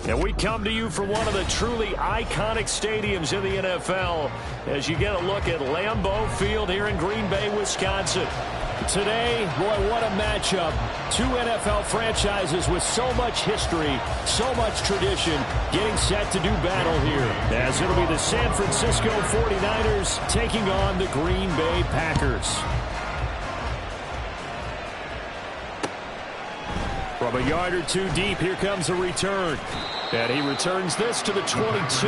And we come to you from one of the truly iconic stadiums in the NFL as you get a look at Lambeau Field here in Green Bay, Wisconsin. Today, boy, what a matchup. Two NFL franchises with so much history, so much tradition, getting set to do battle here. As it'll be the San Francisco 49ers taking on the Green Bay Packers. From a yard or two deep, here comes a return. And he returns this to the 22.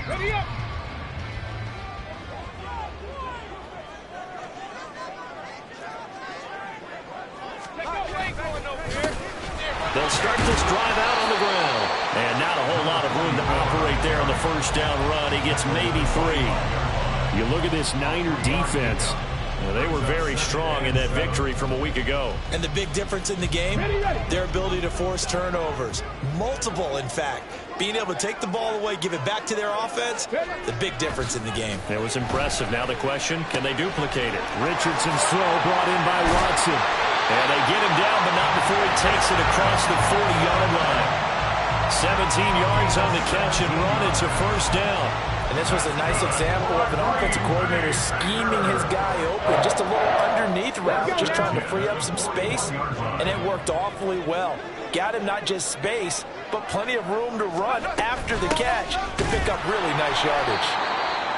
Ready up! They'll start this drive out on the ground. And not a whole lot of room to operate there on the first down run. He gets maybe 3. You look at this Niner defense. Well, they were very strong in that victory from a week ago. And the big difference in the game, their ability to force turnovers. Multiple, in fact. Being able to take the ball away, give it back to their offense, the big difference in the game. It was impressive. Now the question, can they duplicate it? Richardson's throw brought in by Watson. And they get him down, but not before he takes it across the 40-yard line. 17 yards on the catch and run. It's a first down. And this was a nice example of an offensive coordinator scheming his guy open. Just a little underneath route, just trying to free up some space. And it worked awfully well. Got him not just space, but plenty of room to run after the catch to pick up really nice yardage.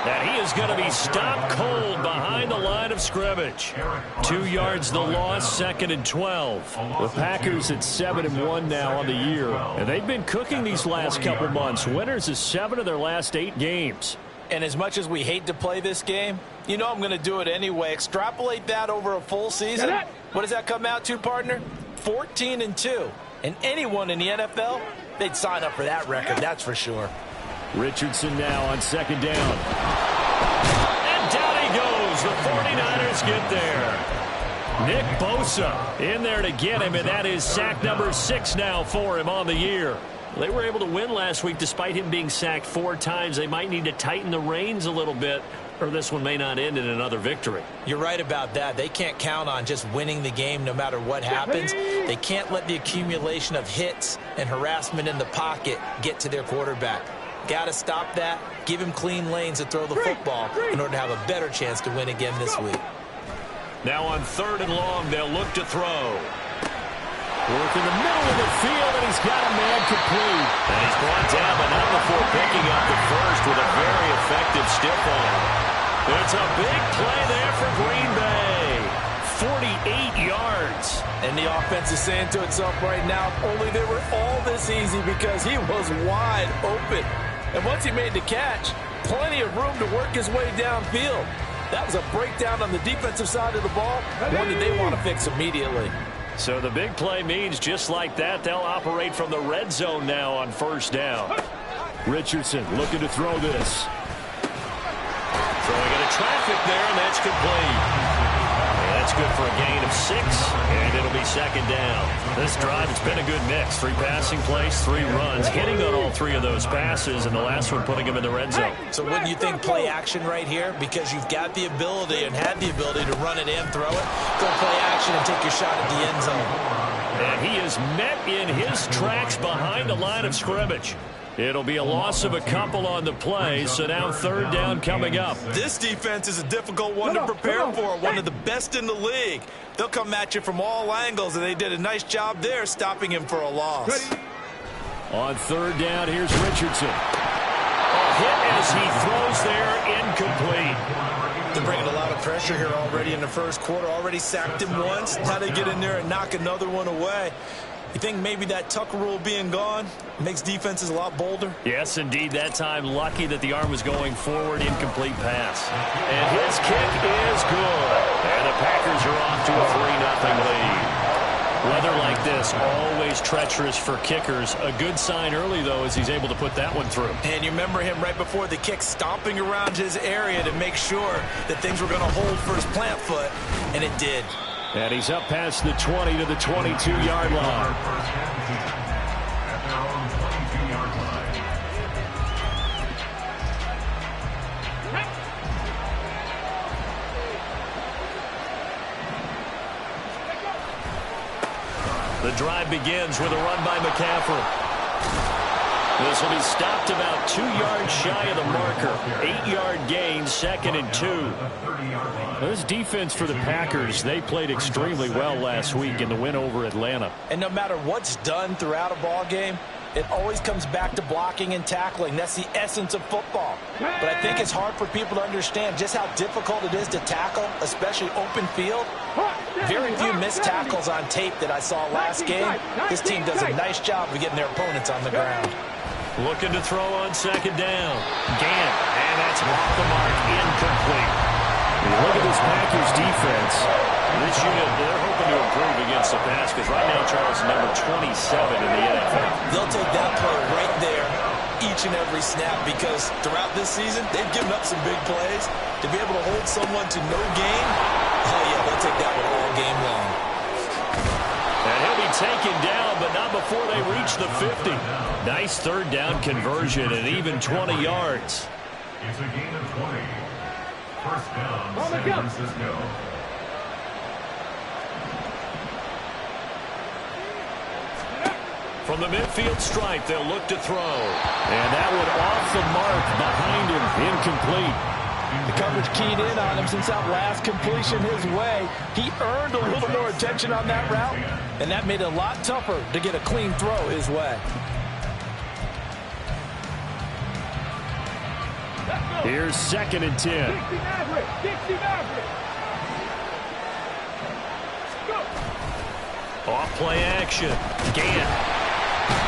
And he is going to be stopped cold behind the line of scrimmage. 2 yards the loss, 2nd and 12. The Packers at 7-1 now on the year. And they've been cooking these last couple months. Winners of 7 of their last 8 games. And as much as we hate to play this game, you know I'm going to do it anyway. Extrapolate that over a full season. What does that come out to, partner? 14-2. And anyone in the NFL, they'd sign up for that record, that's for sure. Richardson now on 2nd down. And down he goes. The 49ers get there. Nick Bosa in there to get him, and that is sack number 6 now for him on the year. They were able to win last week despite him being sacked 4 times. They might need to tighten the reins a little bit, or this one may not end in another victory. You're right about that. They can't count on just winning the game no matter what happens. They can't let the accumulation of hits and harassment in the pocket get to their quarterback. Got to stop that, give him clean lanes to throw the football in order to have a better chance to win again this week. Now on 3rd and long, they'll look to throw. Work in the middle of the field, and he's got a man complete. And he's brought down, but not before picking up the first with a very effective stiff arm. It's a big play there for Green Bay. 48 yards. And the offense is saying to itself right now, only they were all this easy because he was wide open. And once he made the catch, plenty of room to work his way downfield. That was a breakdown on the defensive side of the ball, one that they want to fix immediately. So the big play means just like that, they'll operate from the red zone now on 1st down. Richardson looking to throw this. Throwing into traffic there, and that's complete. That's good for a gain of 6, and it'll be 2nd down. This drive, it's been a good mix. 3 passing plays, 3 runs, hitting on all 3 of those passes, and the last one putting him in the red zone. So wouldn't you think play action right here? Because you've got the ability and had the ability to run it and throw it. Go play action and take your shot at the end zone. And he is met in his tracks behind the line of scrimmage. It'll be a loss of a couple on the play, so now 3rd down coming up. This defense is a difficult one to prepare for, one of the best in the league. They'll come at you from all angles, and they did a nice job there stopping him for a loss. On 3rd down, here's Richardson. A hit as he throws there, incomplete. They're bringing a lot of pressure here already in the first quarter. Already sacked him once. Now they get in there and knock another one away. You think maybe that Tucker rule being gone makes defenses a lot bolder? Yes, indeed. That time, lucky that the arm was going forward. Incomplete pass. And his kick is good. And the Packers are off to a 3-0 lead. Weather like this, always treacherous for kickers. A good sign early, though, as he's able to put that one through. And you remember him right before the kick stomping around his area to make sure that things were going to hold for his plant foot, and it did. And he's up past the 20 to the 22-yard line. The drive begins with a run by McCaffrey. This will be stopped about 2 yards shy of the marker. 8-yard gain, 2nd and 2. This defense for the Packers, they played extremely well last week in the win over Atlanta. And no matter what's done throughout a ball game, it always comes back to blocking and tackling. That's the essence of football. But I think it's hard for people to understand just how difficult it is to tackle, especially open field. Very few missed tackles on tape that I saw last game. This team does a nice job of getting their opponents on the ground. Looking to throw on 2nd down. Gant, and that's off the mark, incomplete. Look at this Packers defense. This unit, they're hoping to improve against the pass because right now Charles is number 27 in the NFL. They'll take that play right there each and every snap because throughout this season, they've given up some big plays. To be able to hold someone to no gain, oh yeah, they'll take that one all game long. And he'll be taken down, but not before they reach the 50. Nice 3rd down conversion and even 20 yards. It's a gain of 20. First down, San Francisco. From the midfield stripe, they'll look to throw. And that one off the mark behind him, incomplete. The coverage keyed in on him since that last completion his way. He earned a little more attention on that route, and that made it a lot tougher to get a clean throw his way. Here's 2nd and 10. Off play action. Gant.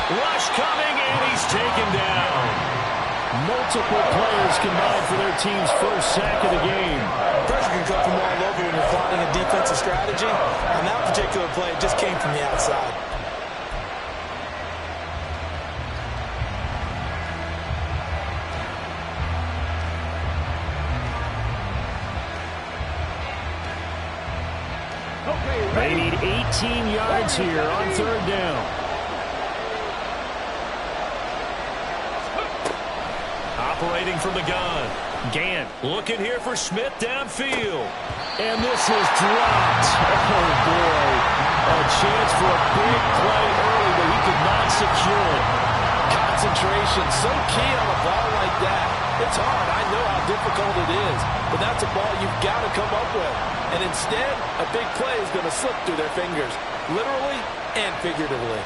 Rush coming, and he's taken down. Multiple players combined for their team's first sack of the game. Pressure can come from all over when you're plotting a defensive strategy. On that particular play, it just came from the outside. They need 18 yards here on 3rd down. Operating from the gun. Gant looking here for Smith downfield. And this is dropped. Oh, boy. A chance for a big play early, but he could not secure it. Concentration, so key on a ball like that. It's hard. I know how difficult it is. But that's a ball you've got to come up with. And instead, a big play is going to slip through their fingers, literally and figuratively.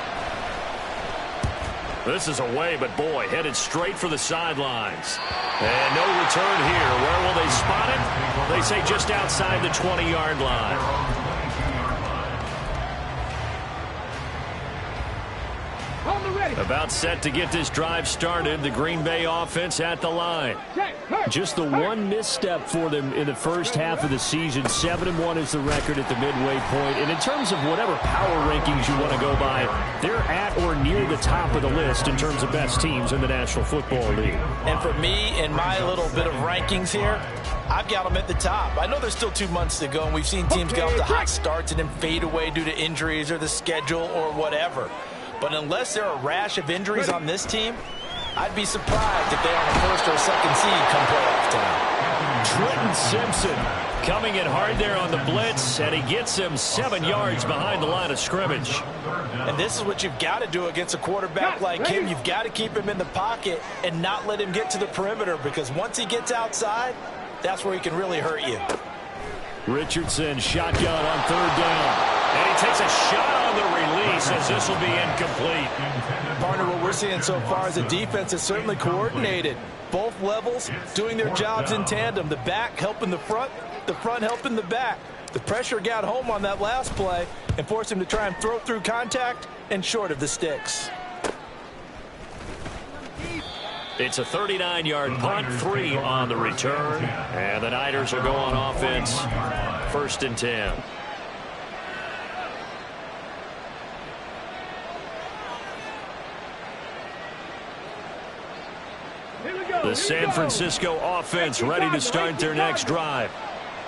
This is away, but boy, headed straight for the sidelines. And no return here. Where will they spot it? They say just outside the 20-yard line. About set to get this drive started. The Green Bay offense at the line. Just the one misstep for them in the first half of the season. 7-1 is the record at the midway point. And in terms of whatever power rankings you want to go by, they're at or near the top of the list in terms of best teams in the National Football League. And for me, in my little bit of rankings here, I've got them at the top. I know there's still 2 months to go, and we've seen teams get off to hot starts and then fade away due to injuries or the schedule or whatever. But unless there are a rash of injuries on this team, I'd be surprised if they are the 1st or 2nd seed come playoff time. Trenton Simpson coming in hard there on the blitz, and he gets him 7 yards behind the line of scrimmage. And this is what you've got to do against a quarterback like him. You've got to keep him in the pocket and not let him get to the perimeter, because once he gets outside, that's where he can really hurt you. Richardson shotgun on 3rd down. And he takes a shot on the release as this will be incomplete. Partner, what we're seeing so far is a defense is certainly coordinated. Both levels doing their jobs in tandem. The back helping the front helping the back. The pressure got home on that last play and forced him to try and throw through contact and short of the sticks. It's a 39-yard punt, 3 on the return. And the Niners will go on offense, 1st and 10. The San Francisco offense ready to start their next drive.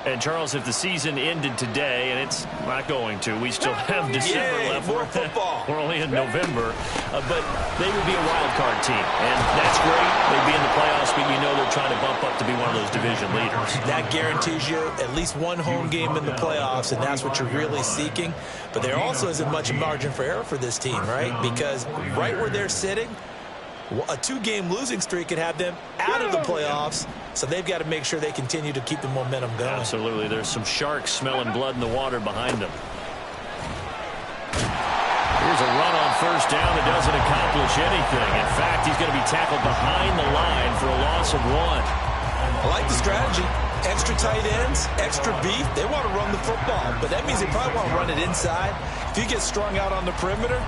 And, Charles, if the season ended today, and it's not going to, we still have December left. More football. We're only in November. But they would be a wild card team. And that's great. They'd be in the playoffs, but you know they're trying to bump up to be one of those division leaders. That guarantees you at least one home game in the playoffs, and that's what you're really seeking. But there also isn't much margin for error for this team, right? Because right where they're sitting, a 2-game losing streak could have them out of the playoffs, so they've got to make sure they continue to keep the momentum going. Absolutely. There's some sharks smelling blood in the water behind them. Here's a run on first down that doesn't accomplish anything. In fact, he's going to be tackled behind the line for a loss of 1. I like the strategy. Extra tight ends, extra beef. They want to run the football, but that means they probably want to run it inside. If you get strung out on the perimeter,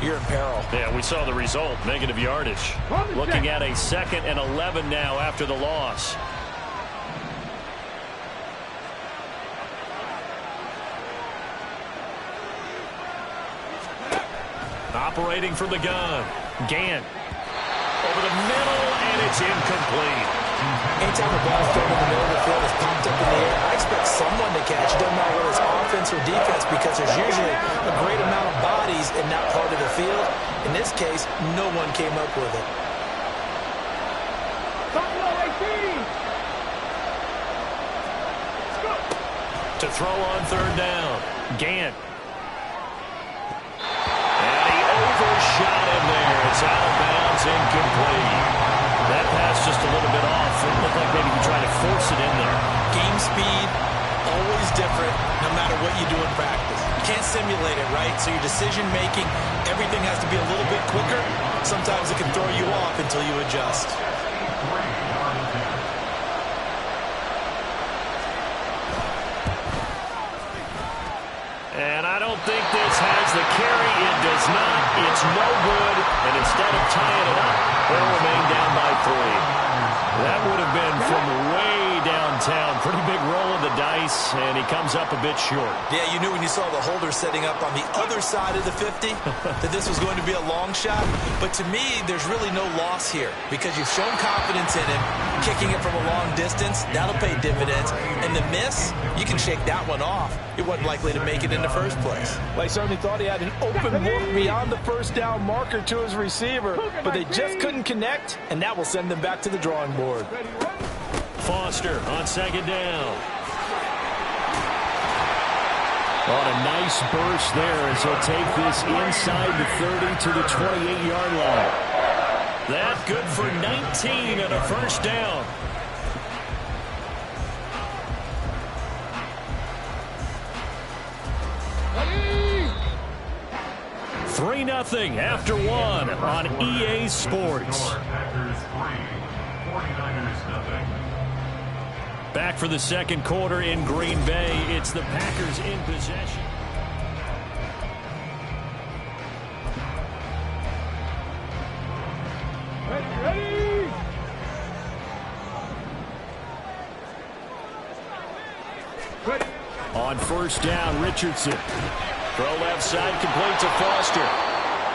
you're in peril. Yeah, we saw the result, negative yardage. Looking at a 2nd and 11 now after the loss. Operating from the gun. Gant. Over the middle, and it's incomplete. Anytime a ball's thrown in the middle of the field, it's popped up in the air, I expect someone to catch. It doesn't matter whether it's offense or defense, because there's usually a great amount of bodies in that part of the field. In this case, no one came up with it. To throw on 3rd down. Gant. And he overshot him there. It's out of bounds, incomplete. That pass just a little bit off. It looked like maybe he tried to force it in there. Game speed, always different, no matter what you do in practice. You can't simulate it, right? So your decision-making, everything has to be a little bit quicker. Sometimes it can throw you off until you adjust. And I don't think this has the carry. It does not. It's no good. And instead of tying it up, they'll remain down by 3. That would have been from way downtown. Pretty big roll of the dice, and he comes up a bit short. Yeah, you knew when you saw the holder setting up on the other side of the 50 that this was going to be a long shot. But to me, there's really no loss here because you've shown confidence in him. Kicking it from a long distance, that'll pay dividends. And the miss, you can shake that one off. He wasn't likely to make it in the first place. Well, he certainly thought he had an open look beyond the first down marker to his receiver, but they just couldn't connect, and that will send them back to the drawing board. Foster on 2nd down. On a nice burst there as he'll take this inside the 30 to the 28-yard line. That good for 19 and a first down. Ready? 3-0 after 1 on EA Sports. Back for the 2nd quarter in Green Bay. It's the Packers in possession. Ready? On first down, Richardson. Throw left side, complete to Foster.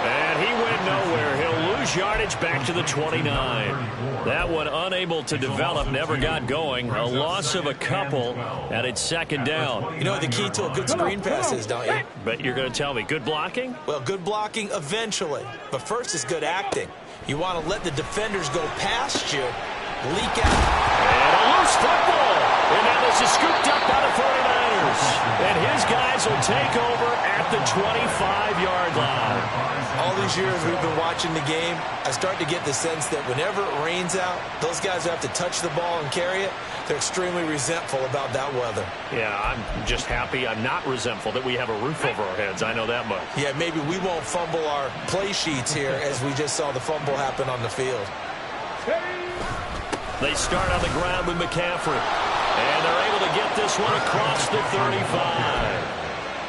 And he went nowhere. He'll lose yardage back to the 29. That one unable to develop, never got going. A loss of a couple, and it's 2nd down. You know what the key to a good screen pass is, don't you? But you're going to tell me, good blocking? Well, good blocking eventually. But first is good acting. You want to let the defenders go past you, leak out. And a loose football. And now this is scooped up by the 49ers. And his guys will take over at the 25-yard line. All these years we've been watching the game, I start to get the sense that whenever it rains out, those guys who have to touch the ball and carry it, they're extremely resentful about that weather. Yeah, I'm just happy I'm not resentful that we have a roof over our heads. I know that much. Yeah, maybe we won't fumble our play sheets here as we just saw the fumble happen on the field. They start on the ground with McCaffrey. And they're able to get this one across the 35.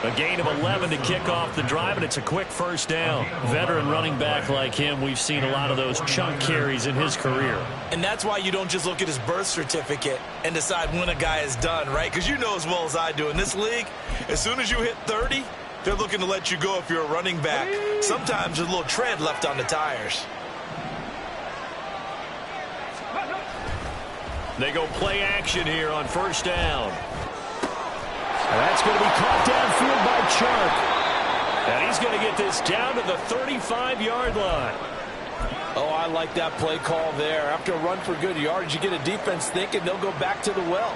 A gain of 11 to kick off the drive, and it's a quick first down. Veteran running back like him, we've seen a lot of those chunk carries in his career. And that's why you don't just look at his birth certificate and decide when a guy is done, right? Because you know as well as I do, in this league, as soon as you hit 30, they're looking to let you go if you're a running back. Sometimes there's a little tread left on the tires. They go play action here on first down. And that's going to be caught downfield by Chark. And he's going to get this down to the 35-yard line. Oh, I like that play call there. After a run for good yardage, you get a defense thinking they'll go back to the well.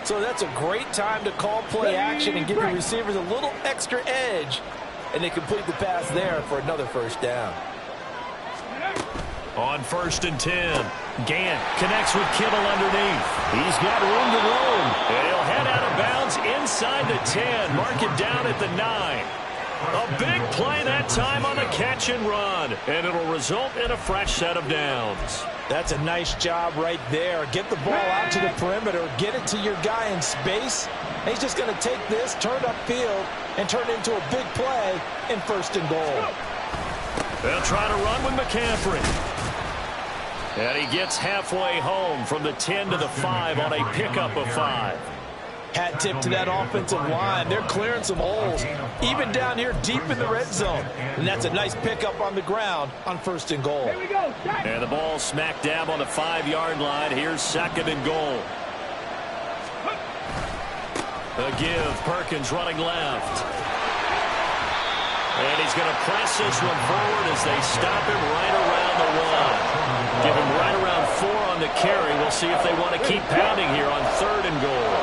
So that's a great time to call play action and give your receivers a little extra edge. And they complete the pass there for another first down. On 1st and 10, Gant connects with Kittle underneath. He's got room to roam. And he'll head out of bounds inside the 10. Mark it down at the 9. A big play that time on the catch and run. And it'll result in a fresh set of downs. That's a nice job right there. Get the ball out to the perimeter. Get it to your guy in space. And he's just going to take this, turn upfield, and turn it into a big play in 1st and goal. They'll try to run with McCaffrey. And he gets halfway home from the 10 to the 5 on a pickup of 5. Hat tip to that offensive line. They're clearing some holes, even down here deep in the red zone. And that's a nice pickup on the ground on 1st and goal. Here we go. And the ball smack dab on the 5-yard line. Here's 2nd and goal. A give. Perkins running left. And he's going to press this one forward as they stop him right around the 1. Give him right around 4 on the carry. We'll see if they want to keep pounding here on 3rd and goal.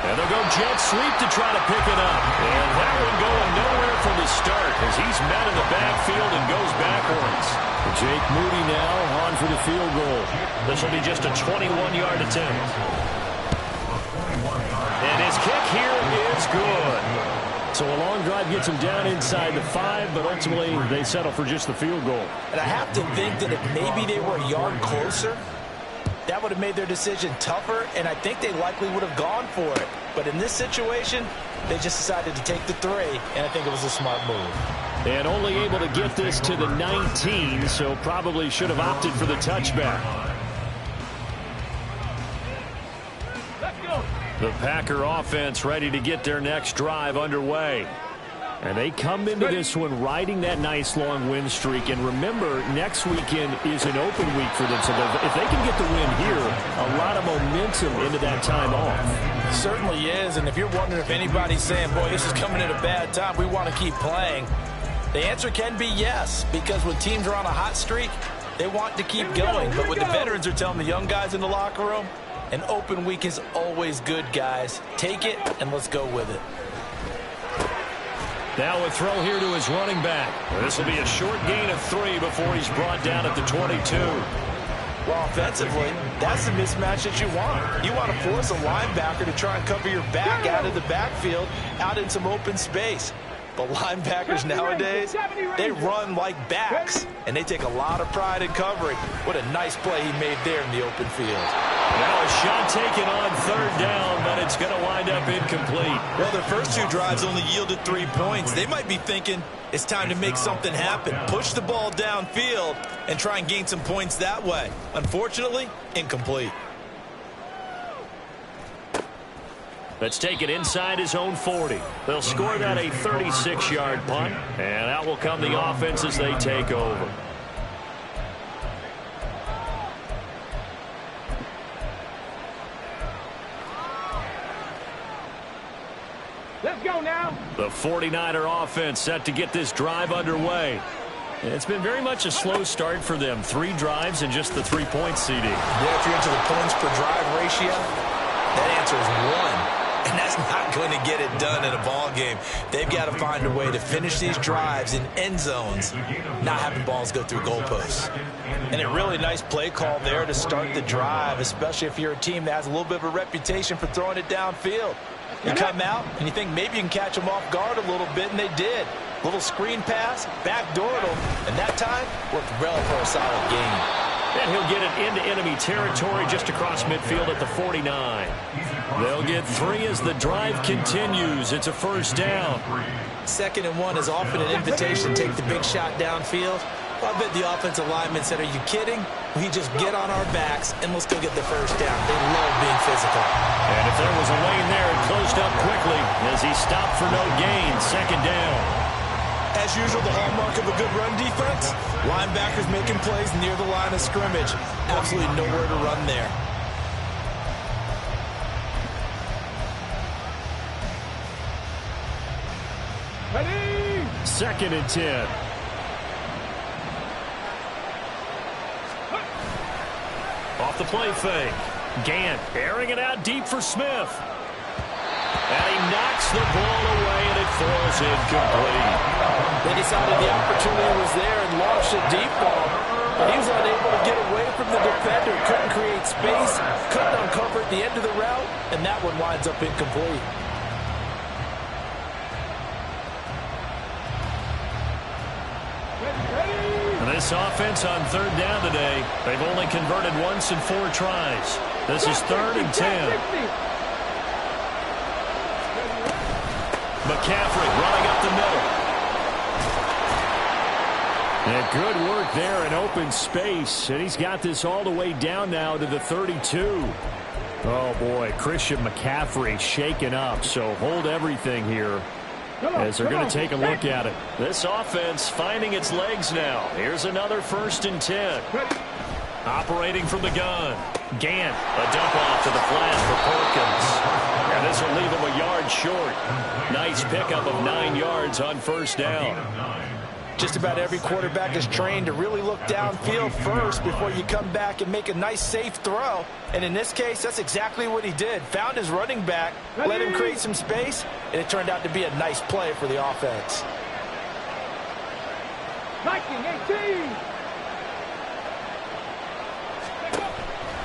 And they'll go jet sweep to try to pick it up. And that one going nowhere from the start as he's met in the backfield and goes backwards. Jake Moody now on for the field goal. This will be just a 21-yard attempt. And his kick here is good. So a long drive gets him down inside the 5, but ultimately they settle for just the field goal. And I have to think that if maybe they were a yard closer, that would have made their decision tougher, and I think they likely would have gone for it. But in this situation, they just decided to take the 3, and I think it was a smart move. And only able to get this to the 19, so probably should have opted for the touchback. The Packer offense ready to get their next drive underway. And they come into this one riding that nice long win streak. And remember, next weekend is an open week for them. So if they can get the win here, a lot of momentum into that time off. Certainly is. And if you're wondering if anybody's saying, boy, this is coming at a bad time, we want to keep playing, the answer can be yes. Because when teams are on a hot streak, they want to keep going. But what the veterans are telling the young guys in the locker room, an open week is always good, guys. Take it, and let's go with it. Now a throw here to his running back. This will be a short gain of 3 before he's brought down at the 22. Well, offensively, that's the mismatch that you want. You want to force a linebacker to try and cover your back out of the backfield, out in some open space. But linebackers nowadays, they run like backs, and they take a lot of pride in covering. What a nice play he made there in the open field. Now a shot taken on 3rd down, but it's going to wind up incomplete. Well, their first 2 drives only yielded 3 points. They might be thinking it's time to make something happen. Push the ball downfield and try and gain some points that way. Unfortunately, incomplete. Let's take it inside his own 40. They'll score that a 36-yard punt, and out will come the offense as they take over. Let's go now. The 49er offense set to get this drive underway. It's been very much a slow start for them. 3 drives and just the 3-point CD. Yeah, if you're into the points per drive ratio, that answer is 1. And that's not going to get it done in a ball game. They've got to find a way to finish these drives in end zones, not having balls go through goalposts. And a really nice play call there to start the drive, especially if you're a team that has a little bit of a reputation for throwing it downfield. You come out and you think maybe you can catch them off guard a little bit, and they did. Little screen pass, backdoored them, and that time worked well for a solid gain. And he'll get it into enemy territory just across midfield at the 49. They'll get 3 as the drive continues. It's a first down. 2nd and 1 is often an invitation to take the big shot downfield. Well, I bet the offensive lineman said, are you kidding? We just get on our backs and let's go get the first down. They love being physical. And if there was a lane there, it closed up quickly as he stopped for no gain. 2nd down. As usual, the hallmark of a good run defense, linebackers making plays near the line of scrimmage. Absolutely nowhere to run there. Ready? 2nd and 10. Off the play fake. Gant airing it out deep for Smith. And he knocks the ball away, and it falls incomplete. They decided the opportunity was there and launched a deep ball, but he was unable to get away from the defender, couldn't create space, couldn't uncover at the end of the route, and that one winds up incomplete. And this offense on 3rd down today, they've only converted once in 4 tries. This is 3rd and 10. McCaffrey running up the middle. And good work there in open space. And he's got this all the way down now to the 32. Oh, boy, Christian McCaffrey shaken up. So hold everything here as they're going to take a look at it. This offense finding its legs now. Here's another 1st and 10. Operating from the gun. Gant, a dump off to the flat for Perkins. And this will leave him a yard short. Nice pickup of 9 yards on 1st down. Just about every quarterback is trained to really look downfield first before you come back and make a nice, safe throw. And in this case, that's exactly what he did. Found his running back, let him create some space, and it turned out to be a nice play for the offense. 19-18.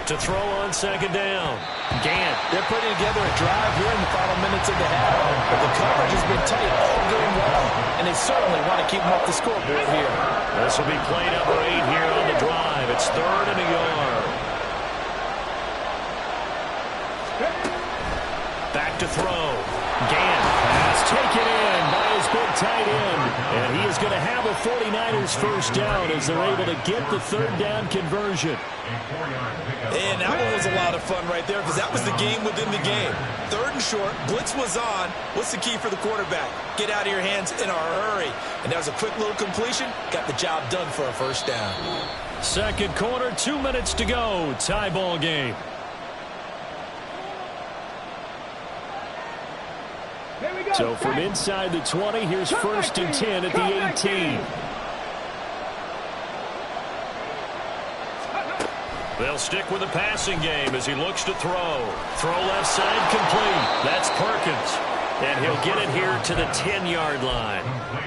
To throw on 2nd down. Gant. They're putting together a drive here in the final minutes of the half, but the coverage has been tight all game long, and they certainly want to keep them off the scoreboard here. This will be play number 8 here on the drive. It's 3rd and a yard. Back to throw. Gant has taken in by his big tight end, and he is going to have a 49ers 1st down as they're able to get the 3rd down conversion. And that one was a lot of fun right there because that was the game within the game. 3rd and short, blitz was on. What's the key for the quarterback? Get out of your hands in a hurry. And that was a quick little completion. Got the job done for a 1st down. 2nd quarter, 2 minutes to go. Tie ball game. So from inside the 20, here's 1st and 10 at the 18. They'll stick with the passing game as he looks to throw. Throw left side complete. That's Perkins. And he'll get it here to the 10-yard line.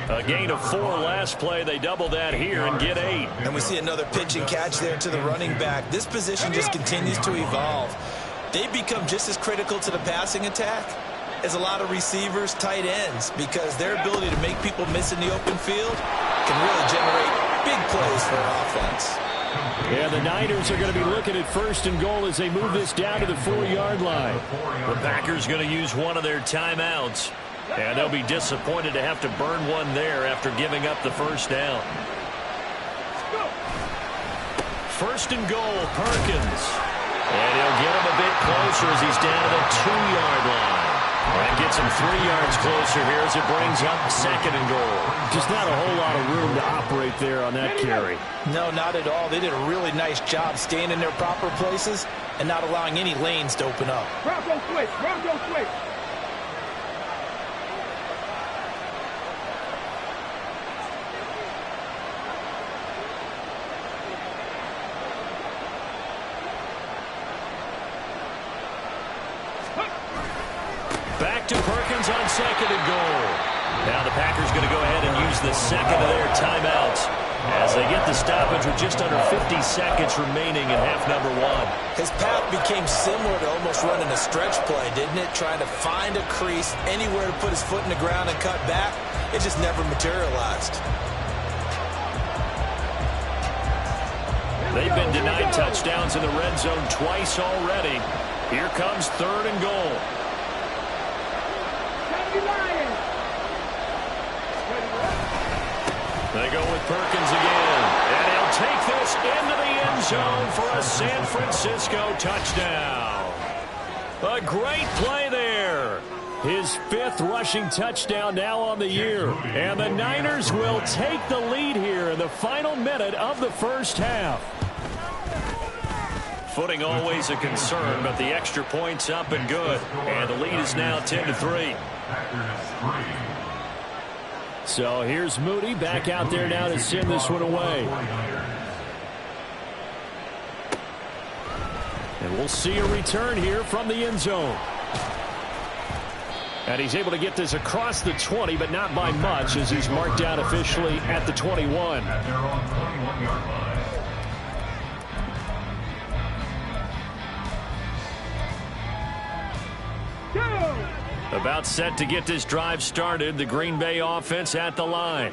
A gain of 4 last play. They double that here and get 8. And we see another pitch and catch there to the running back. This position just continues to evolve. They've become just as critical to the passing attack as a lot of receivers, tight ends, because their ability to make people miss in the open field can really generate big plays for an offense. Yeah, the Niners are going to be looking at 1st and goal as they move this down to the 4-yard line. The Packers going to use one of their timeouts, and they'll be disappointed to have to burn one there after giving up the 1st down. 1st and goal, Perkins. And he'll get him a bit closer as he's down to the 2-yard line. And gets him 3 yards closer here as it brings up 2nd and goal. Just not a whole lot of room to operate there on that carry. No, not at all. They did a really nice job staying in their proper places and not allowing any lanes to open up. Bronco switch. Bronco switch. Back to Perkins on 2nd and goal. Now the Packers going to go ahead and use the 2nd of their timeouts as they get the stoppage with just under 50 seconds remaining in half number 1. His path became similar to almost running a stretch play, didn't it? Trying to find a crease, anywhere to put his foot in the ground and cut back. It just never materialized. They've been denied touchdowns in the red zone twice already. Here comes 3rd and goal. They go with Perkins again, and he'll take this into the end zone for a San Francisco touchdown. A great play there. His 5th rushing touchdown now on the year. And the Niners will take the lead here in the final minute of the first half. Footing always a concern, but the extra point's up and good. And the lead is now 10-3. So here's Moody back out there now to send this one away. And we'll see a return here from the end zone. And he's able to get this across the 20, but not by much, as he's marked out officially at the 21. About set to get this drive started. The Green Bay offense at the line.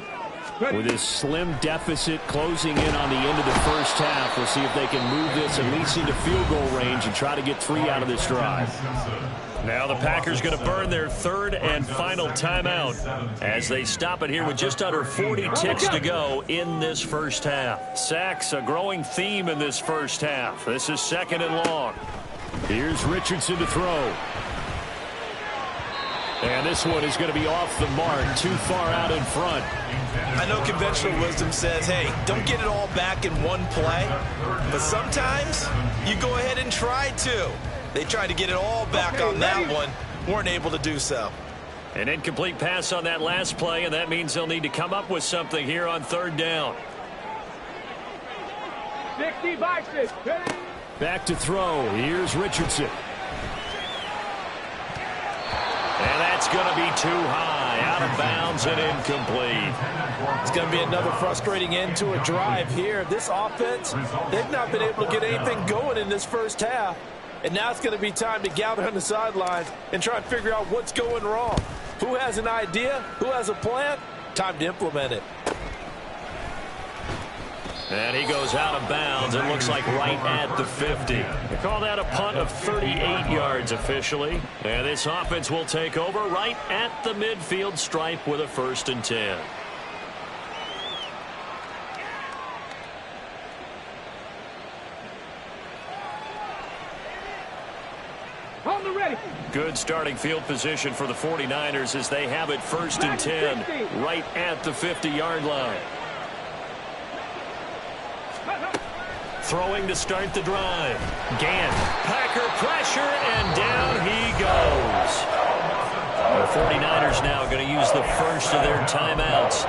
With this slim deficit closing in on the end of the first half, we'll see if they can move this at least into field goal range and try to get 3 out of this drive. Now the Packers going to burn their 3rd and final timeout as they stop it here with just under 40 ticks to go in this first half. Sacks, a growing theme in this first half. This is 2nd and long. Here's Richardson to throw. And this one is going to be off the mark, too far out in front. I know conventional wisdom says, hey, don't get it all back in one play. But sometimes you go ahead and try to. They tried to get it all back on that one. Weren't able to do so. An incomplete pass on that last play, and that means they'll need to come up with something here on 3rd down. 60 boxes. Back to throw. Here's Richardson. And that's going to be too high, out of bounds and incomplete. It's going to be another frustrating end to a drive here. This offense, they've not been able to get anything going in this first half. And now it's going to be time to gather on the sidelines and try and figure out what's going wrong. Who has an idea? Who has a plan? Time to implement it. And he goes out of bounds. It looks like right at the 50. They call that a punt of 38 yards officially. And this offense will take over right at the midfield stripe with a 1st and 10. On the ready. Good starting field position for the 49ers as they have it 1st and 10 right at the 50-yard line. Throwing to start the drive. Gant. Packer pressure, and down he goes. The 49ers now going to use the first of their timeouts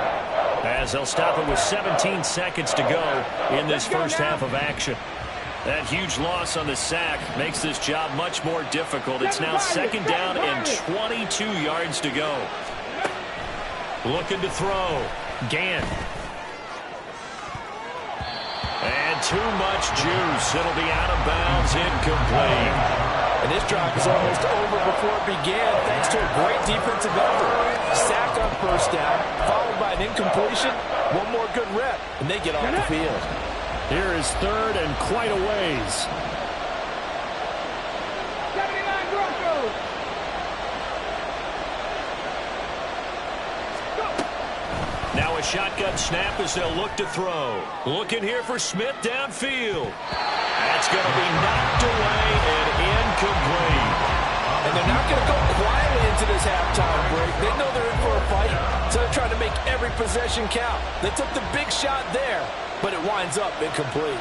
as they'll stop it with 17 seconds to go in this first half of action. That huge loss on the sack makes this job much more difficult. It's now 2nd down and 22 yards to go. Looking to throw. Gant. And too much juice. It'll be out of bounds, incomplete. And this drive is almost over before it began thanks to a great defensive effort. Sack on 1st down, followed by an incompletion. One more good rep, and they get off the field. Here is 3rd and quite a ways. 79 Broncos. Now a shotgun snap as they'll look to throw. Looking here for Smith downfield. That's going to be knocked away and incomplete. And they're not going to go quietly into this halftime break. They know they're in for a fight, so they're trying to make every possession count. They took the big shot there, but it winds up incomplete.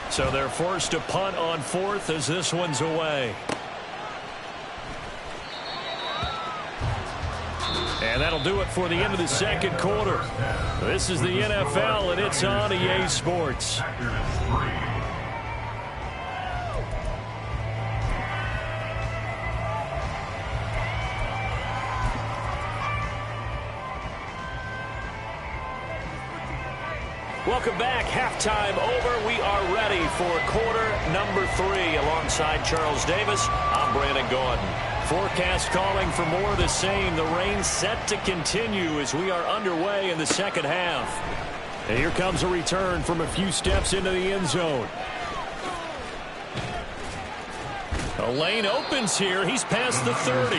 So they're forced to punt on 4th as this one's away. And that'll do it for the end of the 2nd quarter. This is the NFL, and it's on EA Sports. Welcome back. Halftime over. We are ready for quarter number 3. Alongside Charles Davis, I'm Brandon Gordon. Forecast calling for more of the same. The rain set to continue as we are underway in the 2nd half. And here comes a return from a few steps into the end zone. A lane opens here. He's past the 30.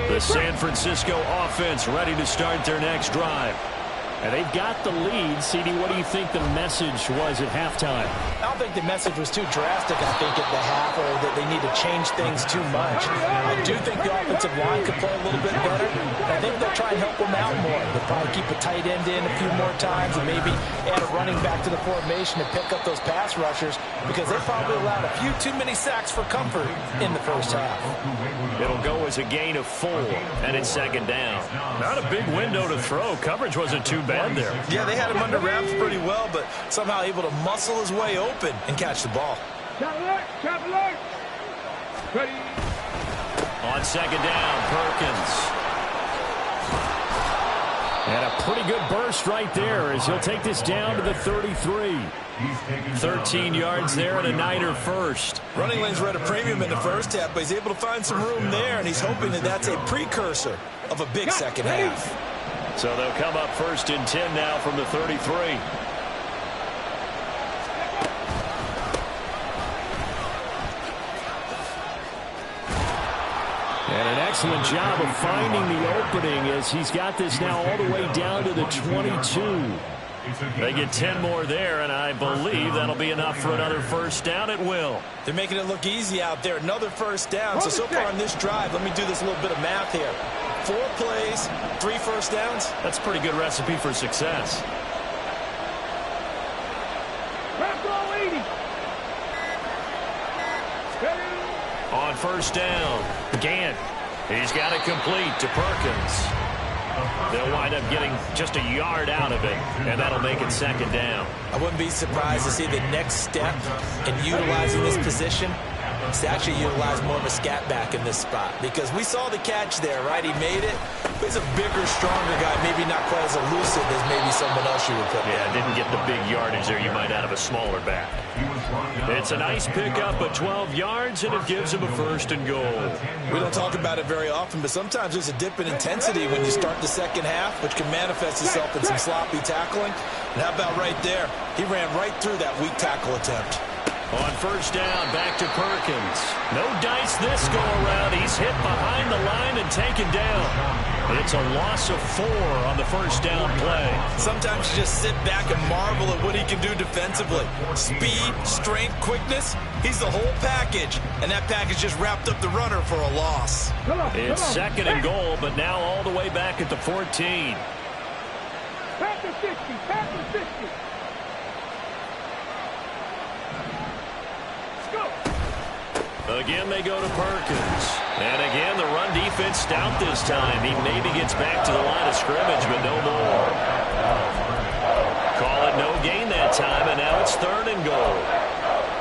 The San Francisco offense ready to start their next drive. And they've got the lead. CD, what do you think the message was at halftime? I don't think the message was too drastic, I think, at the half, or that they need to change things too much. I do think the offensive line could play a little bit better. I think they'll try and help them out more. They'll probably keep a tight end in a few more times and maybe add a running back to the formation to pick up those pass rushers, because they probably allowed a few too many sacks for comfort in the first half. It'll go as a gain of 4, and it's second down. Not a big window to throw. Coverage wasn't too bad there. Yeah, they had him under wraps pretty well, but somehow able to muscle his way open and catch the ball. Chop alert. Ready. On second down, Perkins. And a pretty good burst right there as he'll take this down to the 33. 13 yards there and a Niner first. Running lanes were at a premium in the first half, but he's able to find some room there, and he's hoping that that's a precursor of a big second half. So they'll come up first and 10 now from the 33. And an excellent job of finding the opening as he's got this now all the way down to the 22. They get 10 more there, and I believe that'll be enough for another first down. It will. They're making it look easy out there. Another first down. So far on this drive, let me do this little bit of math here. 4 plays, 3 first downs. That's a pretty good recipe for success. On first down, Gant. He's got it complete to Perkins. They'll wind up getting just a yard out of it, and that'll make it second down. I wouldn't be surprised to see the next step in utilizing this position is to actually utilize more of a scat back in this spot, because we saw the catch there, right? He made it. He's a bigger, stronger guy, maybe not quite as elusive as maybe someone else you would put there. Yeah, didn't get the big yardage there you might out of a smaller back. It's a nice pickup of 12 yards, and it gives him a first and goal. We don't talk about it very often, but sometimes there's a dip in intensity when you start the second half, which can manifest itself in some sloppy tackling. And how about right there? He ran right through that weak tackle attempt. On first down, back to Perkins. No dice this go-around. He's hit behind the line and taken down. It's a loss of 4 on the first down play. Sometimes you just sit back and marvel at what he can do defensively. Speed, strength, quickness, he's the whole package. And that package just wrapped up the runner for a loss. It's second and goal, but now all the way back at the 14. Pass the 60. Pass the 60. Again, they go to Perkins. And again, the run defense stout this time. He maybe gets back to the line of scrimmage, but no more. Call it no gain that time, and now it's third and goal.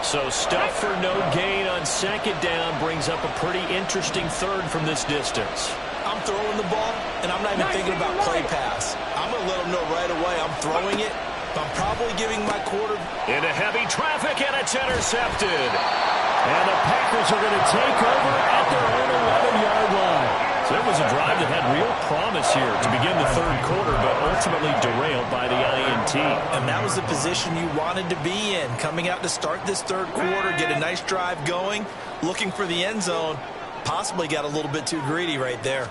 So stuff for no gain on second down brings up a pretty interesting third from this distance. I'm throwing the ball, and I'm not even thinking about play pass. I'm going to let them know right away I'm throwing it. I'm probably giving my quarter. Into heavy traffic, and it's intercepted. And the Packers are going to take over at their own 11-yard line. So it was a drive that had real promise here to begin the third quarter, but ultimately derailed by the INT. And that was the position you wanted to be in, coming out to start this third quarter, get a nice drive going, looking for the end zone. Possibly got a little bit too greedy right there.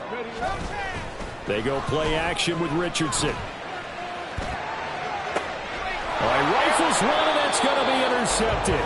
They go play action with Richardson. All right, rifles one, and that's going to be intercepted.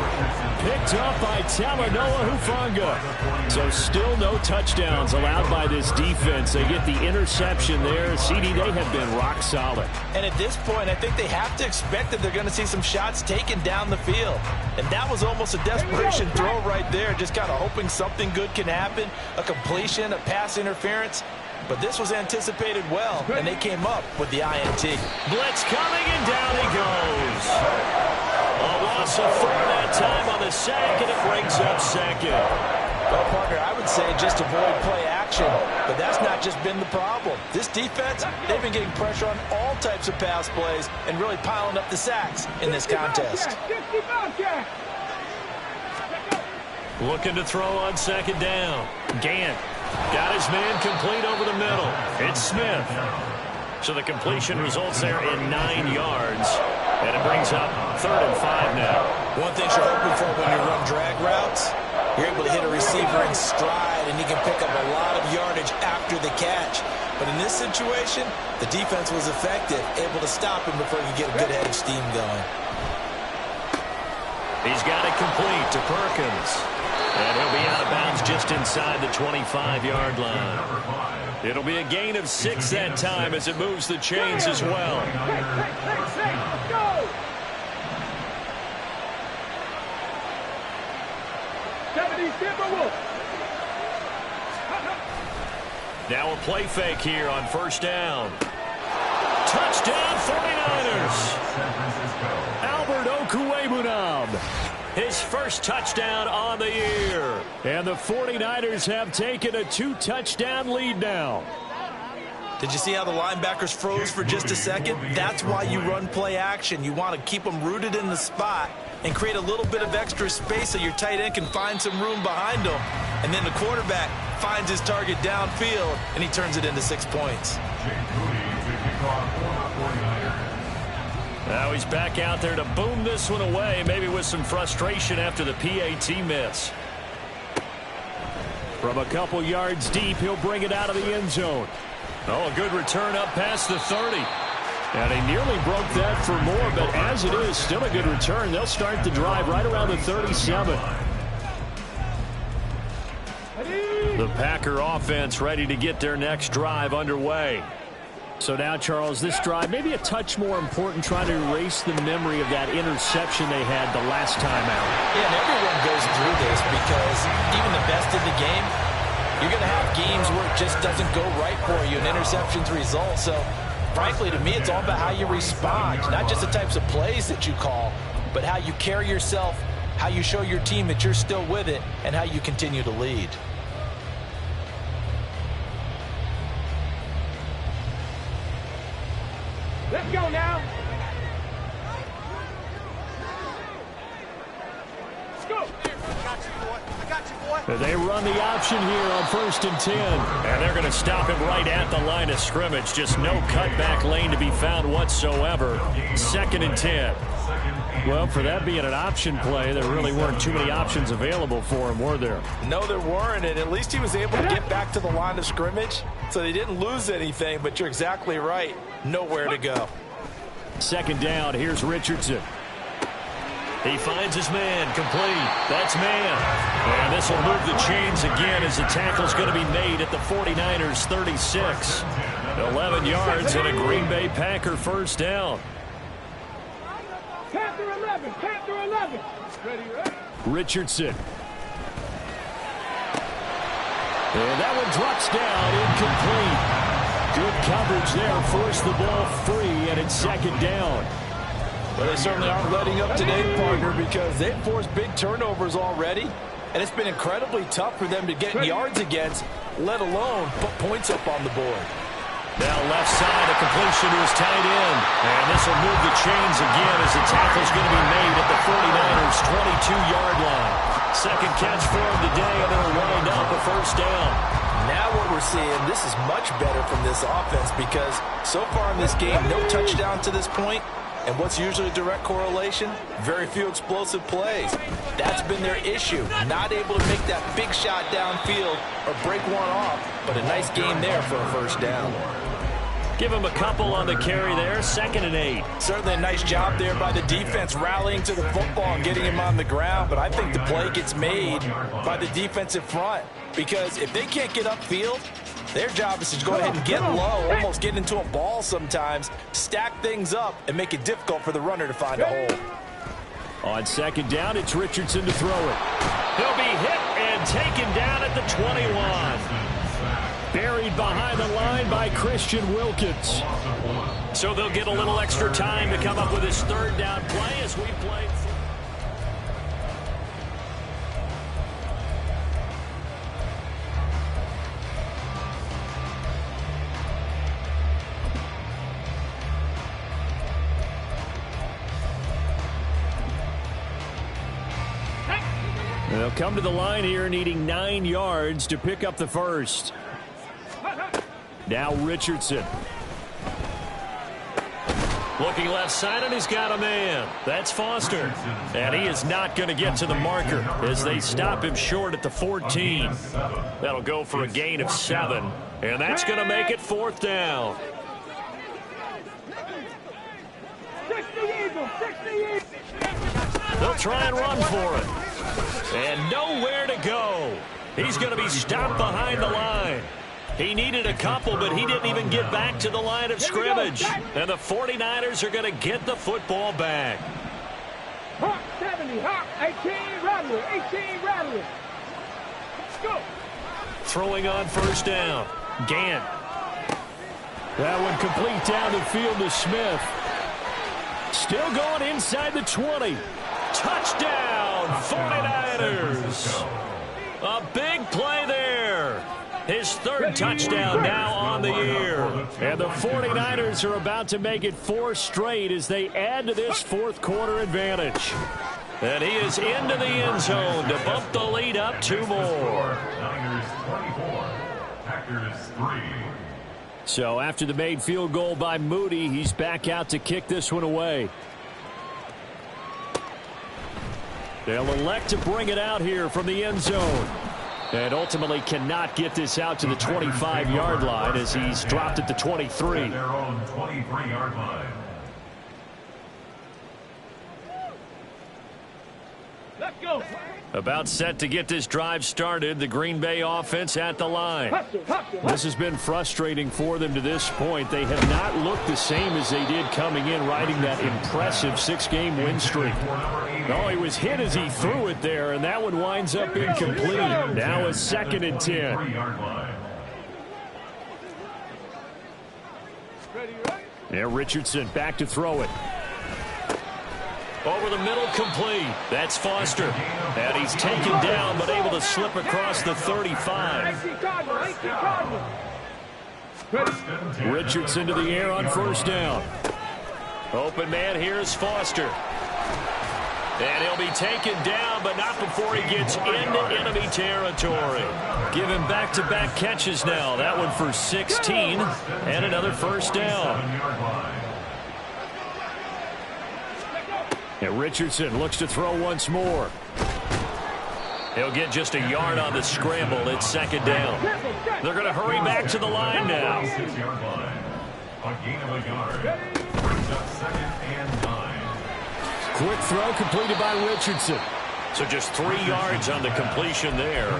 Picked up by Talanoa Hufanga. So still no touchdowns allowed by this defense. They get the interception there. CD, they have been rock solid. And at this point, I think they have to expect that they're going to see some shots taken down the field. And that was almost a desperation throw right there, just kind of hoping something good can happen, a completion, a pass interference. But this was anticipated well, and they came up with the INT. Blitz coming, and down he goes. A loss of 4 that time on the sack, and it brings up second. Well, partner, I would say just avoid play action, but that's not just been the problem. This defense, they've been getting pressure on all types of pass plays and really piling up the sacks in this contest. Looking to throw on second down. Gant got his man complete over the middle. It's Smith. So the completion results there in 9 yards. And it brings up 3rd and 5 now. One thing you're hoping for when you run drag routes, you're able to hit a receiver in stride, and he can pick up a lot of yardage after the catch. But in this situation, the defense was effective, able to stop him before he could get a good head of steam going. He's got it complete to Perkins. And he'll be out of bounds just inside the 25-yard line. It'll be a gain of 6 that time as it moves the chains as well. Let's go! 70 Timberwolves. Now a play fake here on first down. Touchdown 49ers. Albert Okwuegbunam. His first touchdown on the year. And the 49ers have taken a 2-touchdown lead now. Did you see how the linebackers froze for just a second? That's why you run play action. You want to keep them rooted in the spot and create a little bit of extra space so your tight end can find some room behind him. And then the quarterback finds his target downfield, and he turns it into 6 points. Now he's back out there to boom this one away, maybe with some frustration after the PAT miss. From a couple yards deep, he'll bring it out of the end zone. Oh, a good return up past the 30. And he nearly broke that for more, but as it is, still a good return. They'll start the drive right around the 37. The Packer offense ready to get their next drive underway. So now, Charles, this drive maybe a touch more important, trying to erase the memory of that interception they had the last time out. Yeah, and everyone goes through this because even the best in the game, you're going to have games where it just doesn't go right for you, and interceptions result. So, frankly, to me, it's all about how you respond, not just the types of plays that you call, but how you carry yourself, how you show your team that you're still with it, and how you continue to lead. Let's go now. Let's go. I got you, boy. They run the option here on 1st and 10. And they're going to stop him right at the line of scrimmage. Just no cutback lane to be found whatsoever. 2nd and 10. Well, for that being an option play, there really weren't too many options available for him, were there? No, there weren't, and at least he was able to get back to the line of scrimmage, so they didn't lose anything, but you're exactly right. Nowhere to go. 2nd down, here's Richardson. He finds his man, complete. That's man. And this will move the chains again as the tackle's going to be made at the 49ers 36. 11 yards and a Green Bay Packer first down. Panther 11, Panther 11. Ready, ready. Richardson. And that one drops down, incomplete. Good coverage there, forced the ball free, and it's 2nd down. Well, they certainly aren't letting up today, partner, because they've forced big turnovers already, and it's been incredibly tough for them to get yards against, let alone put points up on the board. Now left side, a completion to his tight end. And this will move the chains again as the tackle's going to be made at the 49ers' 22-yard line. Second catch for him today, and it'll wind up a first down. Now what we're seeing, this is much better from this offense because so far in this game, no touchdown to this point. And what's usually a direct correlation? Very few explosive plays. That's been their issue. Not able to make that big shot downfield or break one off, but a nice game there for a first down. Give him a couple on the carry there, 2nd and 8. Certainly a nice job there by the defense rallying to the football and getting him on the ground, but I think the play gets made by the defensive front because if they can't get upfield, their job is to go ahead and get low, almost get into a ball sometimes, stack things up, and make it difficult for the runner to find a hole. On 2nd down, it's Richardson to throw it. He'll be hit and taken down at the 21. Buried behind the line by Christian Wilkins. So they'll get a little extra time to come up with his 3rd down play as we play. They'll come to the line here needing 9 yards to pick up the first. Now Richardson. Looking left side, and he's got a man. That's Foster. And he is not going to get to the marker as they stop him short at the 14. That'll go for a gain of 7. And that's going to make it 4th down. 60 Eagles, 60 Eagles. They'll try and run for it. And nowhere to go. He's going to be stopped behind the line. He needed a couple, but he didn't even get back to the line of scrimmage. And the 49ers are going to get the football back. Hawk 70, Hawk 18, Rattler, 18, Rattler. Let's go. Throwing on 1st down. Gant. That one complete down the field to Smith. Still going inside the 20. Touchdown, 49ers. A big play there. His 3rd touchdown now on the year. And the 49ers are about to make it 4 straight as they add to this 4th quarter advantage. And he is into the end zone to bump the lead up 2 more. Niners 24, Packers 3. So after the made field goal by Moody, he's back out to kick this one away. They'll elect to bring it out here from the end zone. And ultimately cannot get this out to the 25-yard line as he's dropped at the 23. At their own 23-yard line. Let's go. About set to get this drive started, the Green Bay offense at the line. This has been frustrating for them to this point. They have not looked the same as they did coming in, riding that impressive 6-game win streak. Oh, he was hit as he threw it there, and that one winds up incomplete. Now a 2nd and 10. Yeah, Richardson back to throw it. Over the middle, complete. That's Foster. And he's taken down, but able to slip across the 35. Richardson to the air on 1st down. Open man here is Foster. And he'll be taken down, but not before he gets into enemy territory. Give him back-to-back catches now. That one for 16 and another 1st down. And Richardson looks to throw once more. He'll get just a yard on the scramble. It's 2nd down. They're going to hurry back to the line now. A gain of a yard. Brings up 2nd and 9. Quick throw completed by Richardson. So just 3 yards on the completion there.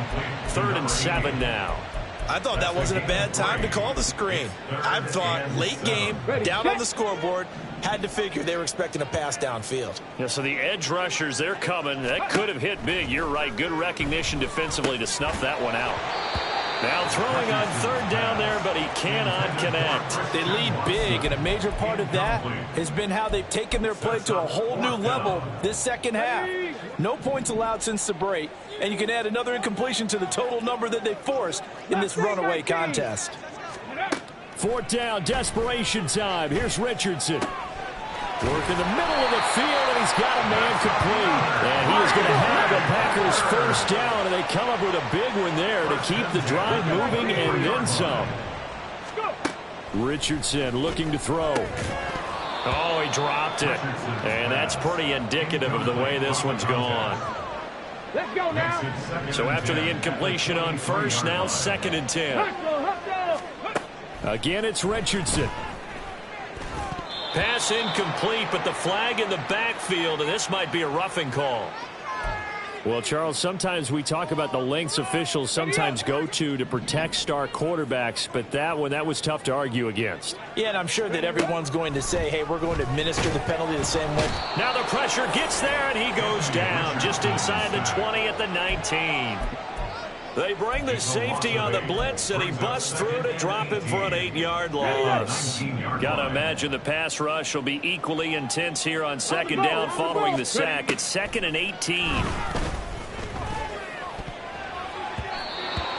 3rd and 7 now. I thought that wasn't a bad time to call the screen. I thought late game, down on the scoreboard, had to figure they were expecting a pass downfield. Yeah, so the edge rushers, they're coming. That could have hit big. You're right. Good recognition defensively to snuff that one out. Now throwing on 3rd down there, but he cannot connect. They lead big, and a major part of that has been how they've taken their play to a whole new level this 2nd half. No points allowed since the break, and you can add another incompletion to the total number that they forced in this runaway contest. 4th down, desperation time. Here's Richardson. Work in the middle of the field, and he's got a man complete. And he is going to have the Packers 1st down, and they come up with a big one there to keep the drive moving and then some. Richardson looking to throw. Oh, he dropped it. And that's pretty indicative of the way this one's gone. Let's go now. So after the incompletion on 1st, now 2nd and 10. Again, it's Richardson. Pass incomplete, but the flag in the backfield, and this might be a roughing call. Well, Charles, sometimes we talk about the lengths officials sometimes go to protect star quarterbacks, but that was tough to argue against. Yeah, and I'm sure that everyone's going to say, hey, we're going to administer the penalty the same way. Now the pressure gets there, and he goes down just inside the 20 at the 19. They bring the safety on the blitz, and he busts through to drop him for an 8-yard loss. Got to imagine the pass rush will be equally intense here on 2nd down following the sack. It's 2nd and 18.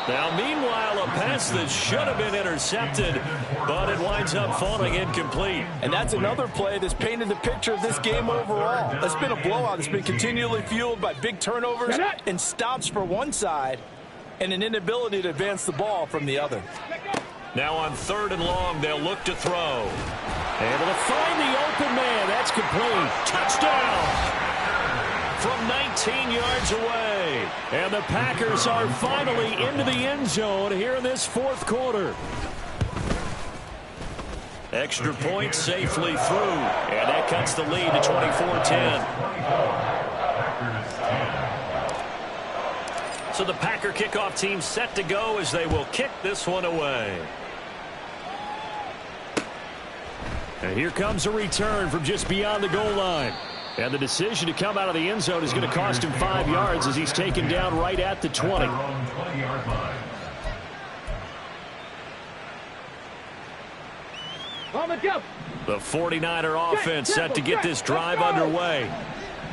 Now, meanwhile, a pass that should have been intercepted, but it winds up falling incomplete. And that's another play that's painted the picture of this game overall. It's been a blowout. It's been continually fueled by big turnovers and stops for one side, and an inability to advance the ball from the other. Now on 3rd and long, they'll look to throw. Able to find the open man. That's complete. Touchdown from 19 yards away. And the Packers are finally into the end zone here in this fourth quarter. Extra point safely through. And that cuts the lead to 24-10. So the Packer kickoff team set to go as they will kick this one away. And here comes a return from just beyond the goal line. And the decision to come out of the end zone is going to cost him 5 yards as he's taken down right at the 20. The 49er offense set to get this drive underway.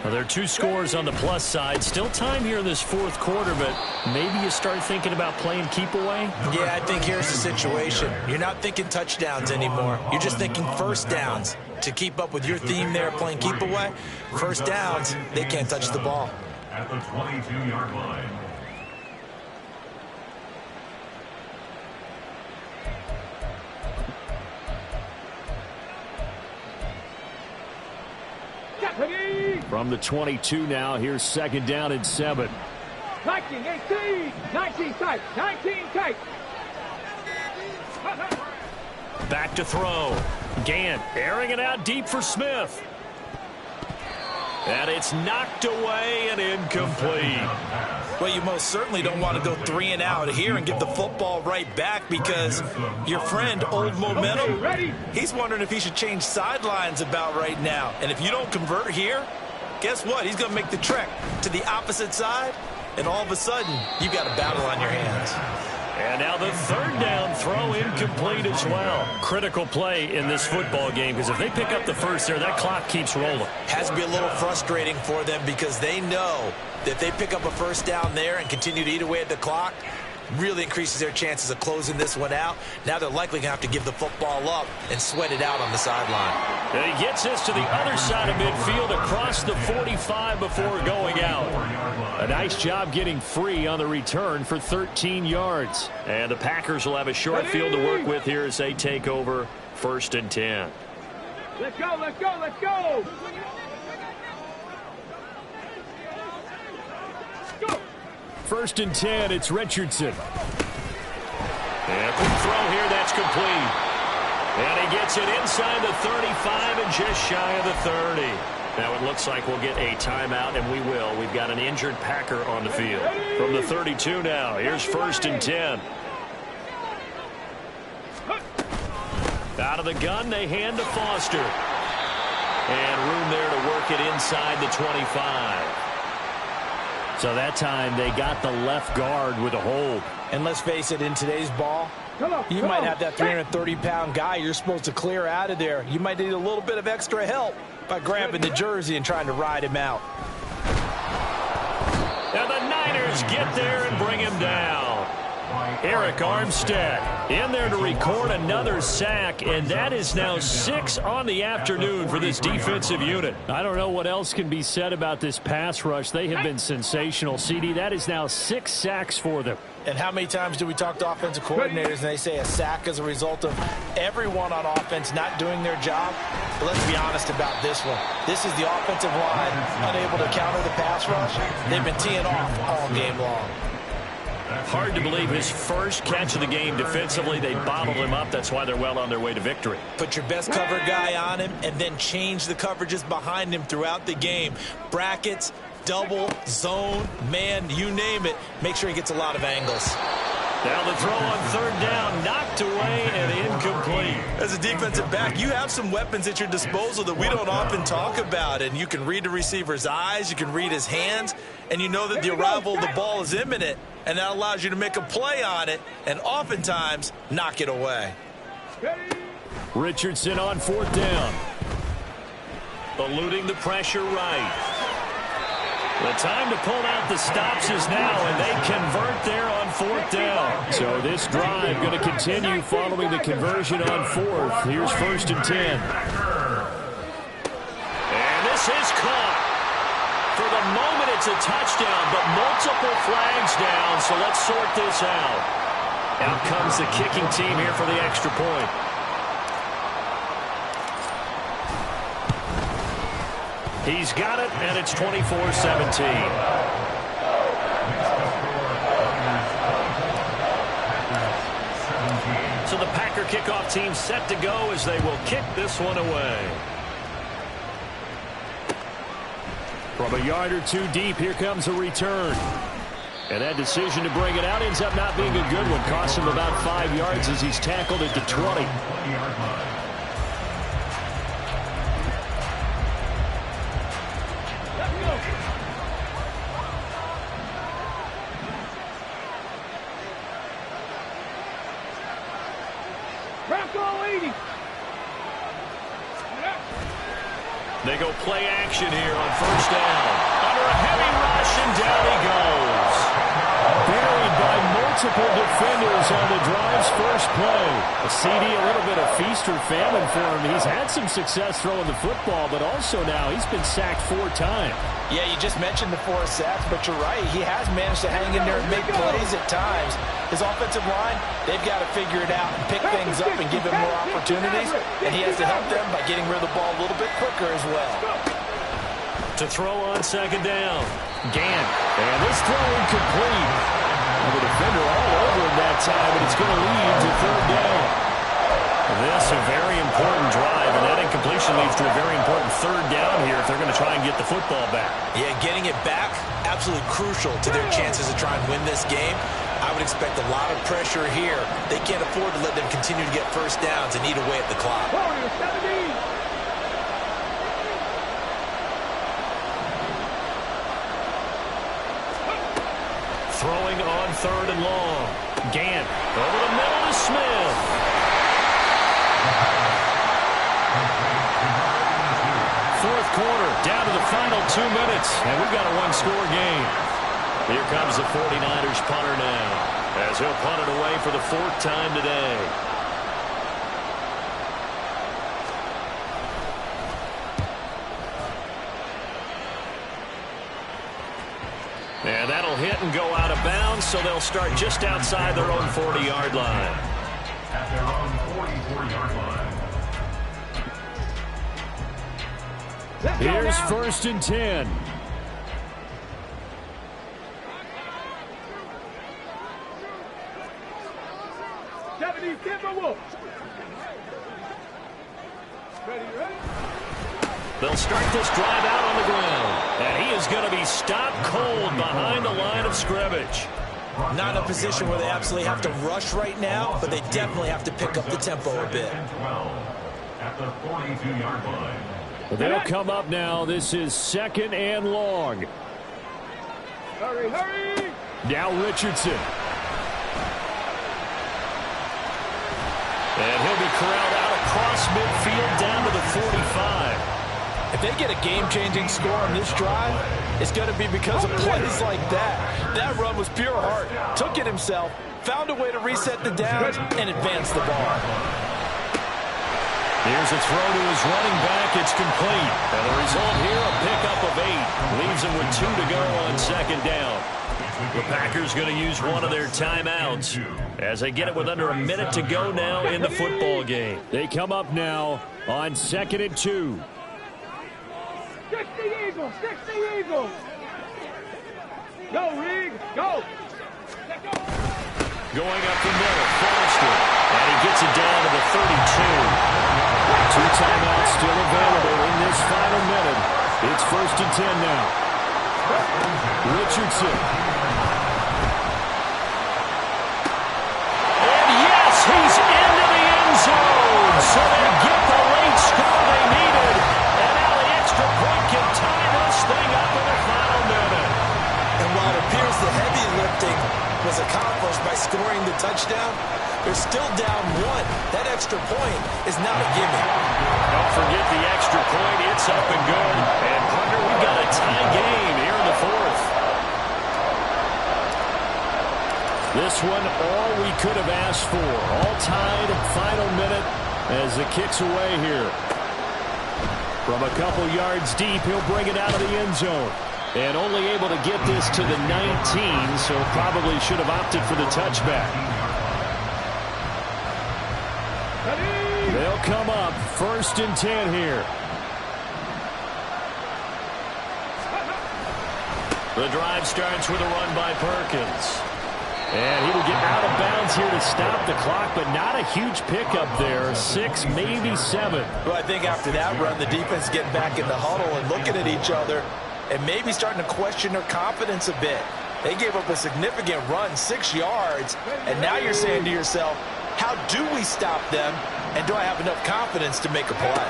Well, there are two scores on the plus side. Still time here in this fourth quarter, but maybe you start thinking about playing keep away? Yeah, I think here's the situation. You're not thinking touchdowns anymore. You're just thinking first downs. To keep up with your theme there, playing keep away, first downs, they can't touch the ball. At the 22-yard line. From the 22 now, here's second down and 7. 19, 18, 19 tight, 19 tight. Back to throw. Gant airing it out deep for Smith. And it's knocked away and incomplete. Well, you most certainly don't want to go 3 and out here and give the football right back because your friend, Old Momentum, he's wondering if he should change sidelines about right now. And if you don't convert here, guess what? He's going to make the trek to the opposite side, and all of a sudden, you've got a battle on your hands. And now the third down throw incomplete as well. Critical play in this football game because if they pick up the first there, that clock keeps rolling. Has to be a little frustrating for them because they know that if they pick up a first down there and continue to eat away at the clock, really increases their chances of closing this one out. Now they're likely going to have to give the football up and sweat it out on the sideline. And he gets this to the other side of midfield across the 45 before going out. A nice job getting free on the return for 13 yards. And the Packers will have a short field to work with here as they take over 1st and 10. Let's go, let's go, let's go. Go. 1st and 10, it's Richardson. And quick throw here, that's complete. And he gets it inside the 35 and just shy of the 30. Now it looks like we'll get a timeout, and we will. We've got an injured Packer on the field. From the 32 now, here's 1st and 10. Out of the gun, they hand to Foster. And room there to work it inside the 25. So that time they got the left guard with a hold. And let's face it, in today's ball, you might have that 330-pound guy you're supposed to clear out of there. You might need a little bit of extra help by grabbing the jersey and trying to ride him out. And the Niners get there and bring him down. Eric Armstead in there to record another sack, and that is now 6 on the afternoon for this defensive unit. I don't know what else can be said about this pass rush. They have been sensational, CD. That is now 6 sacks for them. And how many times do we talk to offensive coordinators and they say a sack is a result of everyone on offense not doing their job? But let's be honest about this one. This is the offensive line unable to counter the pass rush. They've been teeing off all game long. Hard to believe his first catch of the game defensively. They bottled him up. That's why they're well on their way to victory. Put your best cover guy on him and then change the coverages behind him throughout the game. Brackets, double, zone, man, you name it. Make sure he gets a lot of angles. Now the throw on 3rd down, knocked away and incomplete. As a defensive back, you have some weapons at your disposal that we don't often talk about. And you can read the receiver's eyes, you can read his hands, and you know that the arrival of the ball is imminent. And that allows you to make a play on it and oftentimes knock it away. Richardson on 4th down. Eluding the pressure right. The time to pull out the stops is now, and they convert there on 4th down. So this drive going to continue following the conversion on 4th. Here's 1st and 10. And this is caught. For the moment, it's a touchdown, but multiple flags down, so let's sort this out. Out comes the kicking team here for the extra point. He's got it, and it's 24-17. So the Packer kickoff team set to go as they will kick this one away. From a yard or two deep, here comes a return. And that decision to bring it out ends up not being a good one. Costs him about 5 yards as he's tackled at the 20. They go play action here on first down. Under a heavy rush, and down he goes. Buried by multiple defenders on the drive's first play. A CD, a little bit of feast or famine for him. He's had some success throwing the football, but also now he's been sacked 4 times. Yeah, you just mentioned the 4 sacks, but you're right. He has managed to hang in there and make plays at times. His offensive line, they've got to figure it out and pick things up and give him more opportunities. And he has to help them by getting rid of the ball a little bit quicker as well. To throw on second down. Gant. And this throw incomplete. The defender all over him that time, and it's going to lead to third down. This a very important drive, and that incompletion leads to a very important third down here if they're going to try and get the football back. Yeah, getting it back, absolutely crucial to their chances to try and win this game. I would expect a lot of pressure here. They can't afford to let them continue to get first downs and eat away at the clock. Throwing on third and long. Gant over the middle to Smith. Fourth quarter, down to the final 2 minutes, and we've got a one-score game. Here comes the 49ers punter now, as he'll punt it away for the 4th time today. And that'll hit and go out of bounds, so they'll start just outside their own 40-yard line. At their own 44-yard line. Here's 1st and 10. They'll start this drive out on the ground. And he is going to be stopped cold behind the line of scrimmage. Not in a position where they absolutely have to rush right now, but they definitely have to pick up the tempo a bit. At the 42-yard line. They'll come up now. This is 2nd and long. Hurry, hurry! Now Richardson. And he'll be corralled out across midfield down to the 45. If they get a game-changing score on this drive, it's going to be because of plays like that. That run was pure heart. Took it himself, found a way to reset the downs, and advance the ball. Here's a throw to his running back. It's complete. And the result here, a pickup of 8. Leaves him with 2 to go on second down. The Packers going to use one of their timeouts as they get it with under a minute to go now in the football game. They come up now on 2nd and 2. 60 Eagles, 60 Eagles. Go, Rig, go. Going up the middle, Foster. And he gets it down to the 32. 2 timeouts still available in this final minute. It's 1st and 10 now. Richardson. And yes, he's into the end zone. So they get the late score they needed. And now the extra point can tie this thing up in the final minute. And while it appears the heavy lifting was accomplished by scoring the touchdown, they're still down 1. That extra point is not a gimme. Don't forget the extra point. It's up and good. And, partner, we've got a tie game here in the 4th. This one, all we could have asked for. All tied, final minute as it kicks away here. From a couple yards deep, he'll bring it out of the end zone. And only able to get this to the 19, so probably should have opted for the touchback. They'll come up 1st and 10 here. The drive starts with a run by Perkins. And he will get out of bounds here to stop the clock, but not a huge pickup there. 6, maybe 7. Well, I think after that run, the defense getting back in the huddle and looking at each other and maybe starting to question their confidence a bit. They gave up a significant run, 6 yards, and now you're saying to yourself, how do we stop them, and do I have enough confidence to make a play?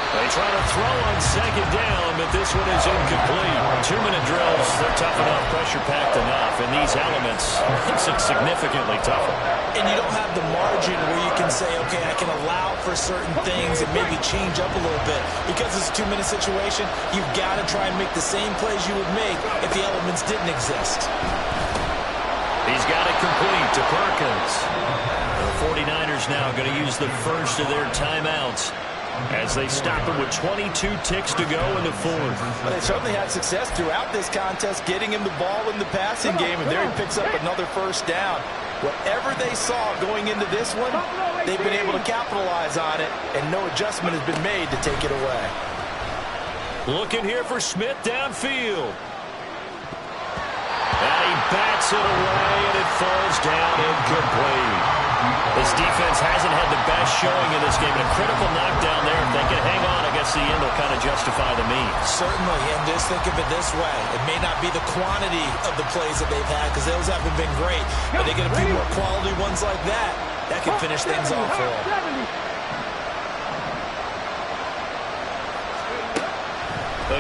They try to throw on second down, but this one is incomplete. 2-minute drills, they're tough enough, pressure-packed enough. In these elements, makes it significantly tougher. And you don't have the margin where you can say, okay, I can allow for certain things and maybe change up a little bit. Because it's a 2-minute situation, you've got to try and make the same plays you would make if the elements didn't exist. He's got it complete to Perkins. The 49ers now going to use the first of their timeouts as they stop him with 22 ticks to go in the fourth. Well, they certainly had success throughout this contest getting him the ball in the passing game, and there he picks up another first down. Whatever they saw going into this one, they've been able to capitalize on it, and no adjustment has been made to take it away. Looking here for Smith downfield. And he bats it away, and it falls down incomplete. This defense hasn't had the best showing in this game. A critical knockdown there. If they can hang on, I guess the end will kind of justify the means. Certainly, and just think of it this way. It may not be the quantity of the plays that they've had because those haven't been great, but they get a few more quality ones like that. That can finish things off for them.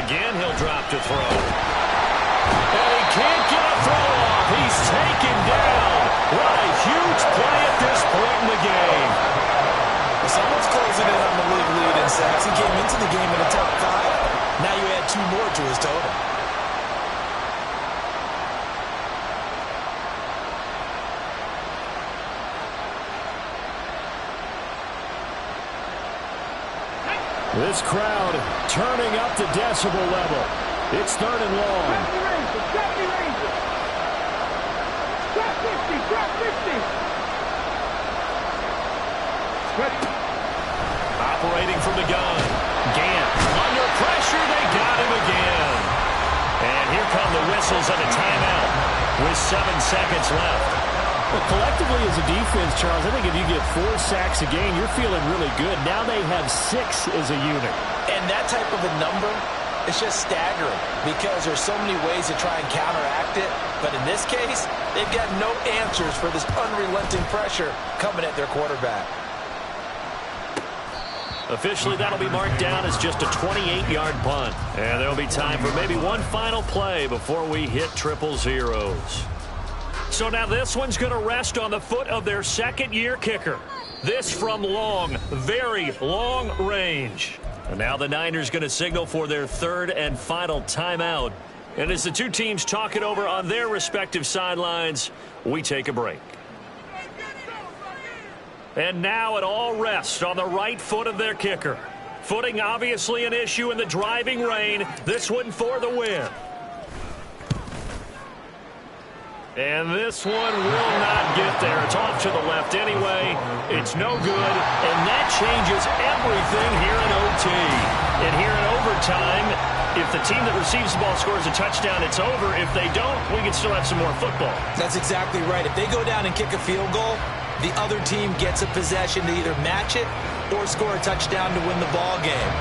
Again, he'll drop to throw. And he can't get a throw off. He's taken down. What a huge play at this point in the game. Well, someone's closing in on the league lead in sacks. He came into the game in the top 5. Now you add 2 more to his total. This crowd turning up the decibel level. It's 3rd and long. Operating from the gun. Gant under pressure. They got him again. And here come the whistles and a timeout with 7 seconds left. Well, collectively as a defense, Charles, I think if you get 4 sacks a game, you're feeling really good. Now they have 6 as a unit. And that type of a number, it's just staggering because there's so many ways to try and counteract it. But in this case, they've got no answers for this unrelenting pressure coming at their quarterback. Officially, that'll be marked down as just a 28-yard punt. And there'll be time for maybe one final play before we hit triple zeros. So now this one's going to rest on the foot of their second-year kicker. This from long, very long range. And now the Niners going to signal for their 3rd and final timeout. And as the two teams talk it over on their respective sidelines, we take a break. And now it all rests on the right foot of their kicker. Footing obviously an issue in the driving rain. This one for the win. And this one will not get there. It's off to the left anyway. It's no good. And that changes everything here in OT. And here in overtime, if the team that receives the ball scores a touchdown, it's over. If they don't, we can still have some more football. That's exactly right. If they go down and kick a field goal, the other team gets a possession to either match it or score a touchdown to win the ball game.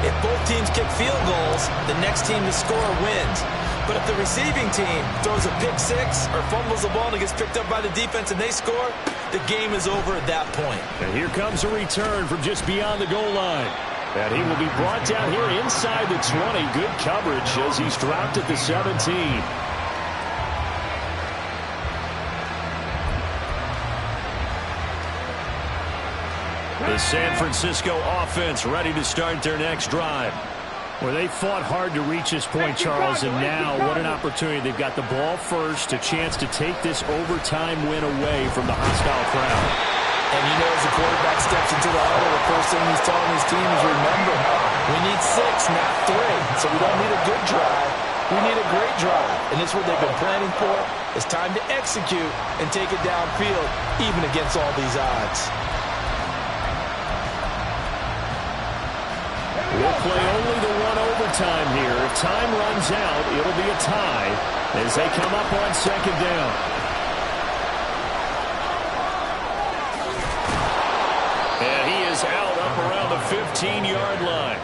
If both teams kick field goals, the next team to score wins. But if the receiving team throws a pick 6 or fumbles the ball and it gets picked up by the defense and they score, the game is over at that point. And here comes a return from just beyond the goal line. And he will be brought down here inside the 20. Good coverage as he's dropped at the 17. The San Francisco offense ready to start their next drive. Well, they fought hard to reach this point, Charles, and now what an opportunity. They've got the ball first, a chance to take this overtime win away from the hostile crowd. And you know, as the quarterback steps into the huddle, the first thing he's telling his team is, remember, we need 6, not 3. So we don't need a good drive. We need a great drive. And this is what they've been planning for. It's time to execute and take it downfield, even against all these odds. We'll play only the one overtime here. If time runs out, it'll be a tie as they come up on second down. And he is out up around the 15-yard line.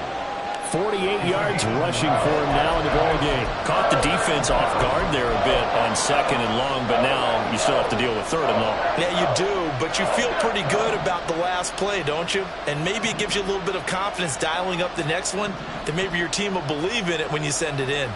48 yards rushing for him now in the ball game. Caught the defense off guard there a bit on second and long, but now you still have to deal with third and long. Yeah, you do, but you feel pretty good about the last play, don't you? And maybe it gives you a little bit of confidence dialing up the next one, that maybe your team will believe in it when you send it in.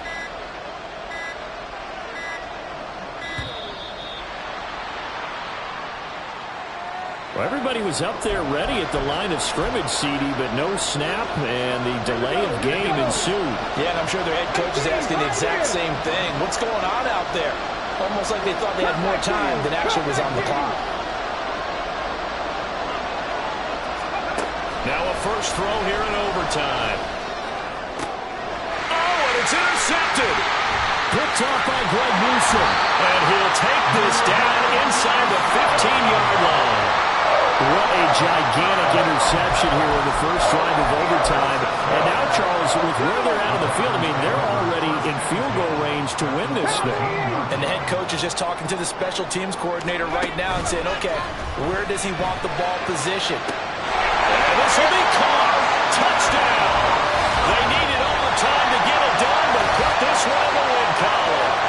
Well, everybody was up there ready at the line of scrimmage, CD, but no snap, and the delay of game ensued. Yeah, and I'm sure their head coach is asking the exact same thing. What's going on out there? Almost like they thought they had more time than actually was on the clock. Now a first throw here in overtime. Oh, and it's intercepted. Picked off by Greg Newsom. And he'll take this down inside the 15-yard line. What a gigantic interception here in the first drive of overtime. And now, Charles, with where they're at on the field, I mean, they're already in field goal range to win this thing. And the head coach is just talking to the special teams coordinator right now and saying, okay, where does he want the ball positioned? And this will be caught. Touchdown. They needed all the time to get it done, but put this one in the win column.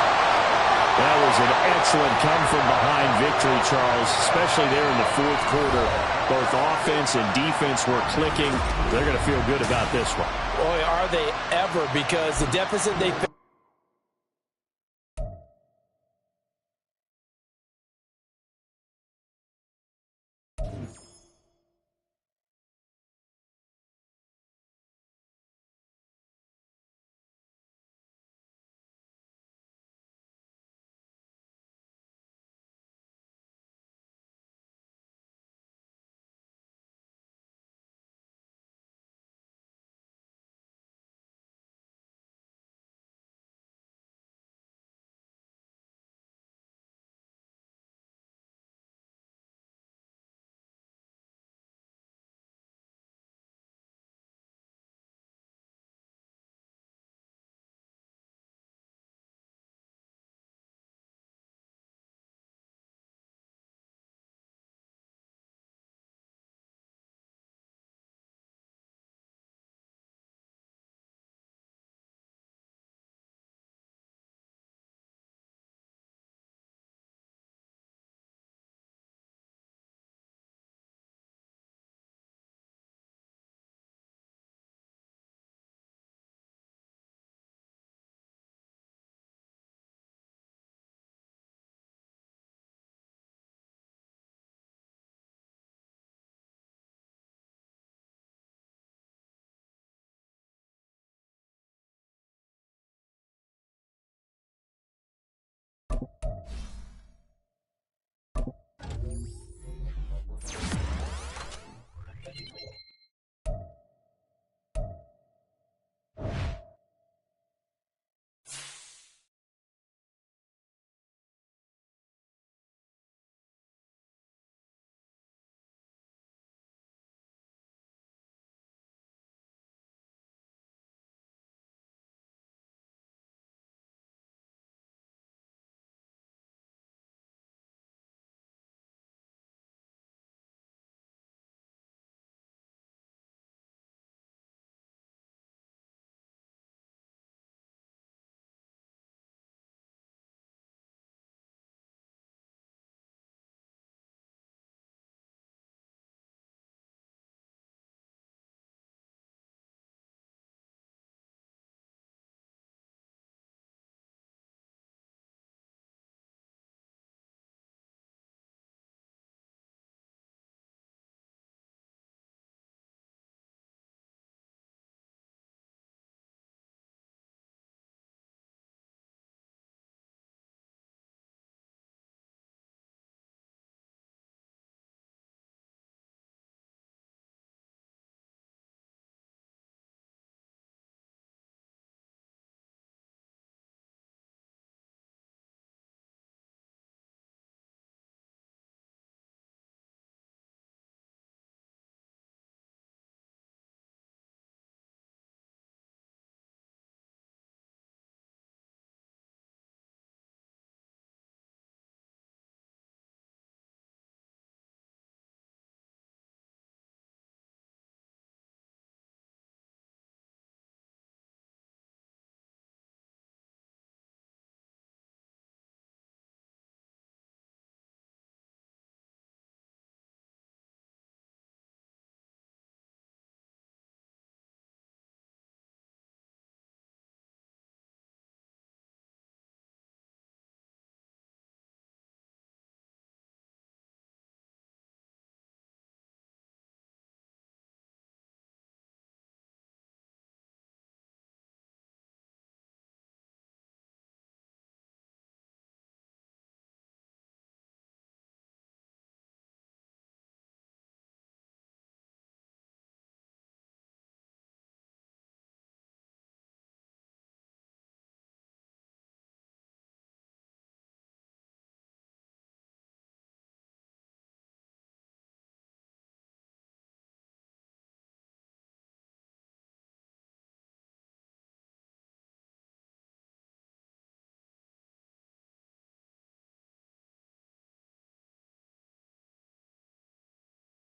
That was an excellent come-from-behind victory, Charles, especially there in the fourth quarter. Both offense and defense were clicking. They're going to feel good about this one. Boy, are they ever, because the deficit they